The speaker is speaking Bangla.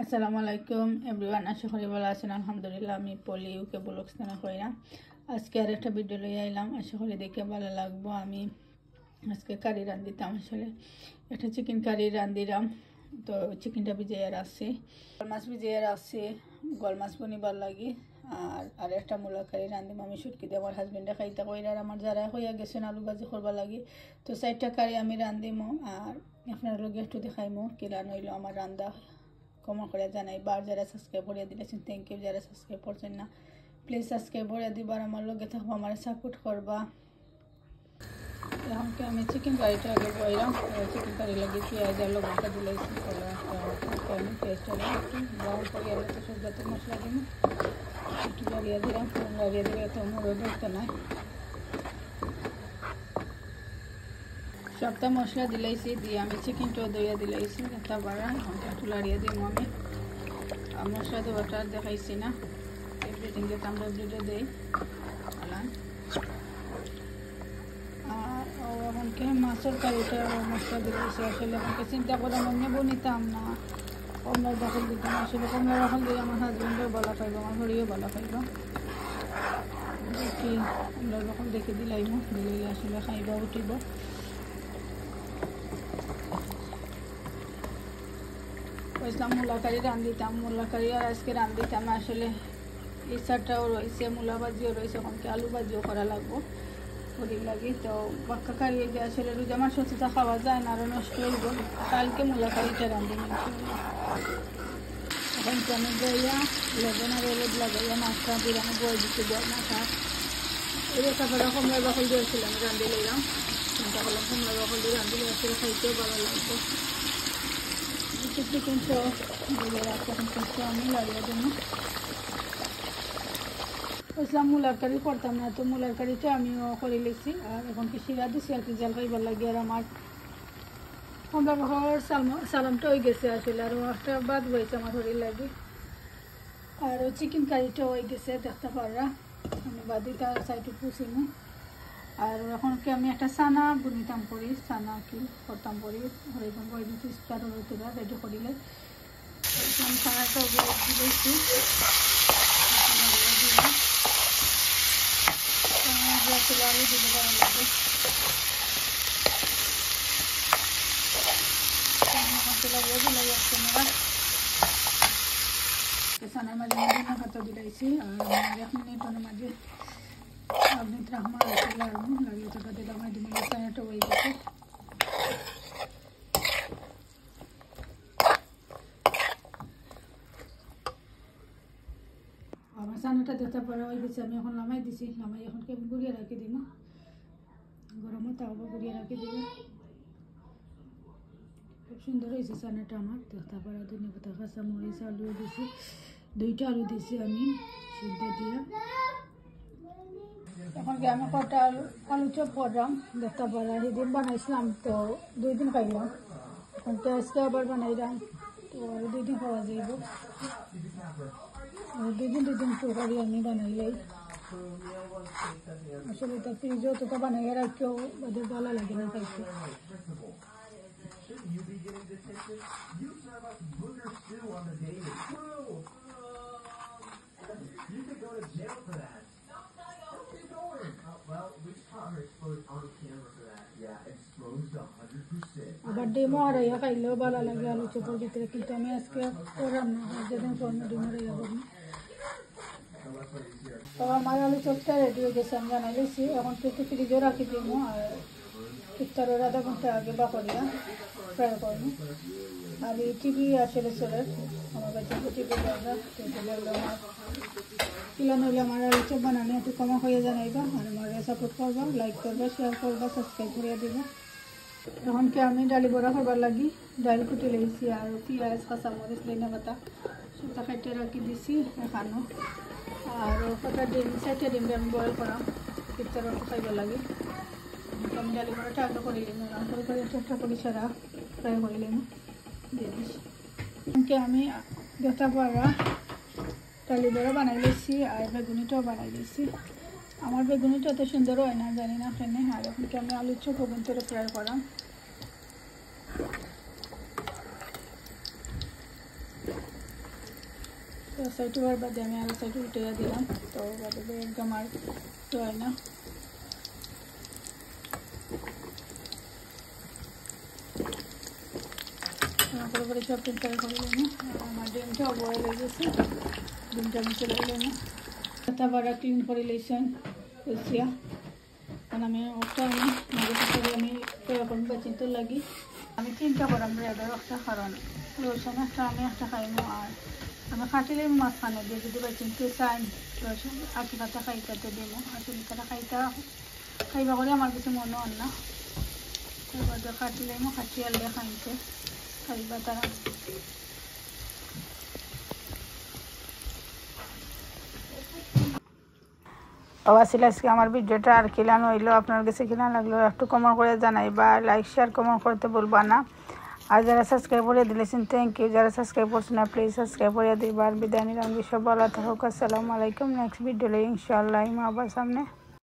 আসসালামু আলাইকুম এভরিওয়ান, আশা করি ভালো আছেন। আলহামদুলিল্লাহ, আমি পলি ইউকে ব্লগস থেকে কইরা আজকে আর একটা ভিডিও লই আইলাম। আশা করি দেখে ভালো লাগবো। আমি আজকে কারি রান্ধিতাম, আসলে একটা চিকেন কারি রান্ধিলাম। তো চিকেনটা ভিজিয়ে রাখছি, গোল মাছ ভিজিয়ে রাখছি, গোল মাছ বনিবার লাগি। আর একটা মূলা কারি রান্ধিম আমি সুটকি দিয়ে। আমার হাজবেন্ডে খাইতে কইরা, আর আমার যারা হইয়া গেছেন আলু ভাজি করবার লাগি। তো 4টা কারি আমি রান্ধিমো, আর আপনার লগে একটু দেখাইমো কিরা নইলো আমার রান্না। কমেন্ট করে জানাই। বার যারা সাবস্ক্রাইব করে দিলেছেন থ্যাংক ইউ, যারা সাবস্ক্রাইব করছেন না প্লিজ সাবস্ক্রাইব করে দিবার, আমার লগে থাকবো, আমার সাপোর্ট করবা। এখন আমি চিকেন কারিটা আগে বইলাম। চিকেন কারি লাগে পেঁয়াজ আর লবণটা দিলেছি, আমি পেঁয়াজটা একটু ব্রাউন করে এলে তো সবজাতের মশলা দিব, একটু লাগিয়ে দিলাম। লাগিয়ে দিলে এত মুড়ো ধরতে নয়। সবটা মশলা দিলাইছি, দিয়ে আমি চিকেনটাও দইয়া দিলাইছি। তারপর একটু লাড়িয়ে দিব আমি। আর মশলা দেওয়াটা আর দেখাইছি না, এভরিথিং যেটা আমরা ভিডিও দিই। আর এখনকে মাছের কারিটা মশলা দিলাইছি। আসলে এখনকে চিন্তা করে আমি বনিতাম না, কমলার দখল দিতাম। আসলে কমলার দখল দিয়ে আমার হাজবেন্ডও ভালো খাইব, আমার হরিও ভালো খাইব। দেখি কমলার দখল দেখে দিলাইব, দিলে আসলে খাইবা উঠিব। কইলাম মূলা কারি রান্ধিতাম, মূলা কারি আর আজকে রান্ধিতাম। আসলে ইচ্ছাটাও রয়েছে, মূলা ভাজিও রয়েছে, ওখানকে আলু ভাজিও করা লাগবো হরির লাগি। তো বাক্কা কারি যে আসলে রোজা মাছ সত্যিটা খাওয়া যায় না, আরও নষ্ট হইব। কালকে মূলা কারিটা রান্ধিনি। এখন আমি বইয়া লবণ আর হলুদ লাগাইয়া মাছটা বিরানো বই দিতে দেওয়া মাথা এই তারপরে কমলা দখল দিয়েছিলাম, রান্ধি লইলাম। চিন্তা করলাম কমলা দখল দিয়ে রান্ধিলে আসলে খাইতেও ভালো লাগবে। কিন্তু বলে রাখতে এখন কিন্তু আমি লাগিয়ে জন্য বলছিলাম মূলার কারি করতাম না, তো মূলার কারিটা আমিও করে লিখছি। আর এখন কি শিরা দিচ্ছি আর কি জাল খাইবার লাগে। আর আমার আমরা ঘর সালামটা হয়ে গেছে আসলে, আরও একটা বাদ হয়েছে আমার হরির লাগে। আর চিকেন কারিটাও হয়ে গেছে, দেখতে পাররা আমি বাদিটা সাইডে পুষিনি। আর এখন কি আমি একটা সানা বুনিতাম করি, সানা কি করতাম করি হরিজন করে দিচ্ছি স্টার্টার হইতে রেডি করিলে। আমি সানাটাও দিয়েছি, আলু দিতে পারা লাগবে। সানার মাঝে মধ্যে খাতা দিলাইছি। আর 1 মিনিটের মাঝে আপনি রাহমা লাগিয়ে টাকা দিলাম। সানাটা হয়ে গেছে। আমার সানাটা দেখতে পারা হয়ে গেছে। আমি এখন নামাই দিছি, নামাই এখন কেমন গুড়িয়ে রাখি দিব, গরমও তাওবা গুড়িয়ে রাখি দিব। খুব সুন্দর হয়েছে সানাটা আমার দেখতে পারা। ধনে পাতা কাঁচা মরিচ আলু দিছি, 2টা আলু দিছি আমি সিদ্ধ দিয়ে। এখন কি আমি কটা আলু চপ করলাম দেখতে পারা। সেদিন বানাইছিলাম তো 2 দিন খাইলাম, এখন তো আজকে আবার বানাইলাম, তো আরও 2 দিন খাওয়া যাইব। 2 দিন তরকারি আমি বানাইলাই। আসলে তো ফ্রিজও তো বানাইয়া রাখতেও ওদের ভালো লাগে না খাইতে। আবার ডিমও হারাইয়া খাইলেও ভালো লাগে আলু চপের ভিতরে, কিন্তু আমি আজকে করলাম না, যেদিন করবো ডিম হারাইয়া করবো। তো আমার আলু চপটা রেডি হয়ে গেছে, আমি জানাই দিয়েছি। এখন তো একটু ফ্রিজও রাখি দিব, আর ইফতারের আধা ঘন্টা আগে বা করিয়া ফ্রাই করবো। আর এই টিভি আসলে চলে আমার কাছে, টিভি জায়গা কিলান হইলে আমার আলু চপ বানানো একটু কমা হয়ে জানাইবা। আর আমার সাপোর্ট করবা, লাইক করবা, শেয়ার করবা, সাবস্ক্রাইব করিয়া দিবা। এখন কি আমি ডালি বড়া করবার লাগি ডাল কুটি লেগেছি, আর পেঁয়াজ কাঁচামরিচ লেনা পাতা সবটা খাইতে রাখি দিছি এখানো। আর কটা ডিম 4টা ডিম আমি বয়েল করাম ইফতার খাইবার লাগে। আমি ডালি বড়াটা আগে করে নিলাম, করে চেষ্টা করি সারা ফ্রাই করে নিলাম দিয়ে দিছি। এমনকি আমি দেখতে পারা ডালি বড়া বানাই লেছি, আর বেগুনিটাও বানাই লেছি। আমার বেগুনিটা এত সুন্দর হয় না, জানি না ফেনে। আর এখন কি আমি আলুর চপ ওভেন থেকে ফ্রাই করাম। সাইডে বার বাদে আমি আরও সাইডে উঠে দিলাম, তো বাদে একদম আর হয় না। পুরোপুরি সব প্রিন্টার করে নিলাম। আমার ডিমটা বয়েল হয়ে গেছে, ডিমটা আমি চলে গেলাম পাতা বাড়া ক্লিন করে লেছেন কুচিয়া। কারণ আমি ওটা আমি এরকম বেচিনতে লাগি। আমি 3টা করাম ব্রেডের একটা, কারণ রসুন একটা আমি একটা খাইমো, আর আমি খাটিলে মাঝখানে দিয়ে যদি বেচিনতে চাই রসুন আশি পাতা খাইতে দিব, 80 টাকা খাইবা করে আমার কিছু মনে হন না। তারপর খাটিলে খাটি আললে খাইতে খাইবা তারা। আসলে আজকে আমার ভিডিওটা আর কিলান হইলো, আপনার কাছে কিলান লাগলো একটু কমেন্ট করে জানাইবা, লাইক শেয়ার কমেন্ট করতে বলবা না। আর যারা সাবস্ক্রাইব করে দিলেছেন থ্যাংক ইউ, যারা সাবস্ক্রাইব করছেন না প্লিজ সাবস্ক্রাইব করে দিবা। আর বিদায় নিলাম, সব ভালো থাকুক, আসসালামু আলাইকুম। নেক্সট ভিডিও ইনশাআল্লাহ আবার সামনে।